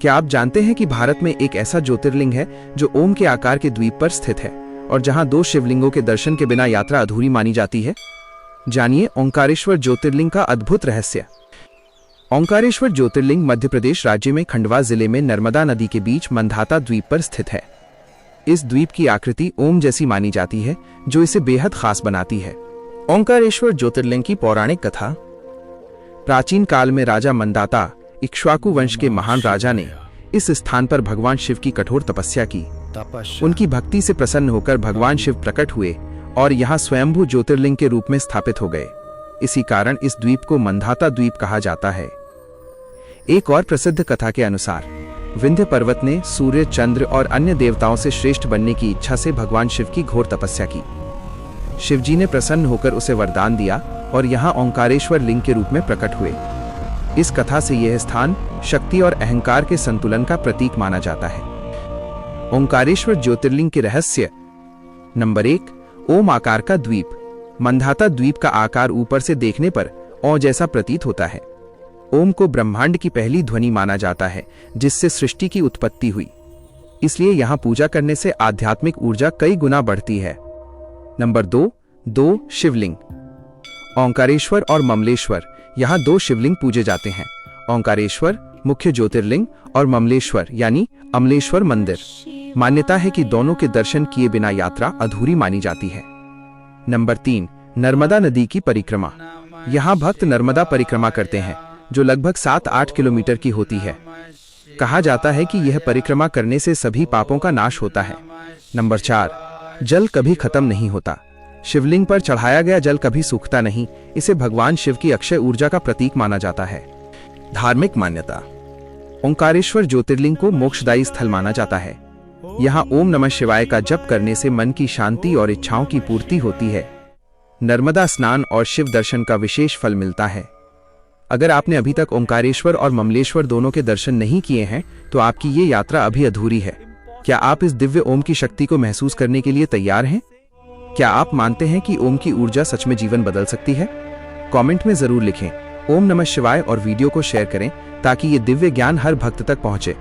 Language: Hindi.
क्या आप जानते हैं कि भारत में एक ऐसा ज्योतिर्लिंग है जो ओम के आकार के द्वीप पर स्थित है और जहां 2 शिवलिंगों के दर्शन के बिना यात्रा अधूरी मानी जाती है? जानिए ओंकारेश्वर ज्योतिर्लिंग का अद्भुत रहस्य। ओंकारेश्वर ज्योतिर्लिंग मध्य प्रदेश राज्य में खंडवा जिले में नर्मदा नदी के बीच मंधाता द्वीप पर स्थित है। इस द्वीप की आकृति ओम जैसी मानी जाती है, जो इसे बेहद खास बनाती है। ओंकारेश्वर ज्योतिर्लिंग की पौराणिक कथा। प्राचीन काल में राजा मंदाता इक्ष्वाकु वंश के महान राजा ने इस स्थान पर भगवान शिव की कठोर तपस्या की। उनकी भक्ति से प्रसन्न होकर भगवान शिव प्रकट हुए और यहाँ स्वयंभू ज्योतिर्लिंग के रूप में स्थापित हो गए। इसी कारण इस द्वीप को मंधाता द्वीप कहा जाता है। एक और प्रसिद्ध कथा के अनुसार विंध्य पर्वत ने सूर्य, चंद्र और अन्य देवताओं से श्रेष्ठ बनने की इच्छा से भगवान शिव की घोर तपस्या की। शिवजी ने प्रसन्न होकर उसे वरदान दिया और यहाँ ओंकारेश्वर लिंग के रूप में प्रकट हुए। इस कथा से यह स्थान शक्ति और अहंकार के संतुलन का प्रतीक माना जाता है। ओंकारेश्वर ज्योतिर्लिंग के रहस्य। नंबर 1, ओम आकार का द्वीप। मंधाता द्वीप का आकार ऊपर से देखने पर ओम जैसा प्रतीत होता है। ओम को ब्रह्मांड की पहली ध्वनि माना जाता है, जिससे सृष्टि की उत्पत्ति हुई। इसलिए यहाँ पूजा करने से आध्यात्मिक ऊर्जा कई गुना बढ़ती है। नंबर 2, शिवलिंग। ओंकारेश्वर और ममलेश्वर, यहाँ 2 शिवलिंग पूजे जाते हैं। ओंकारेश्वर मुख्य ज्योतिर्लिंग और ममलेश्वर यानी अमलेश्वर मंदिर। मान्यता है कि दोनों के दर्शन किए बिना यात्रा अधूरी मानी जाती है। नंबर 3, नर्मदा नदी की परिक्रमा। यहाँ भक्त नर्मदा परिक्रमा करते हैं, जो लगभग 7-8 किलोमीटर की होती है। कहा जाता है कि यह परिक्रमा करने से सभी पापों का नाश होता है। नंबर 4, जल कभी खत्म नहीं होता। शिवलिंग पर चढ़ाया गया जल कभी सूखता नहीं। इसे भगवान शिव की अक्षय ऊर्जा का प्रतीक माना जाता है। धार्मिक मान्यता। ओंकारेश्वर ज्योतिर्लिंग को मोक्षदायी स्थल माना जाता है। यहाँ ओम नमः शिवाय का जप करने से मन की शांति और इच्छाओं की पूर्ति होती है। नर्मदा स्नान और शिव दर्शन का विशेष फल मिलता है। अगर आपने अभी तक ओंकारेश्वर और ममलेश्वर दोनों के दर्शन नहीं किए हैं, तो आपकी ये यात्रा अभी अधूरी है। क्या आप इस दिव्य ओम की शक्ति को महसूस करने के लिए तैयार हैं? क्या आप मानते हैं कि ओम की ऊर्जा सच में जीवन बदल सकती है? कमेंट में जरूर लिखें। ओम नमः शिवाय और वीडियो को शेयर करें ताकि ये दिव्य ज्ञान हर भक्त तक पहुंचे।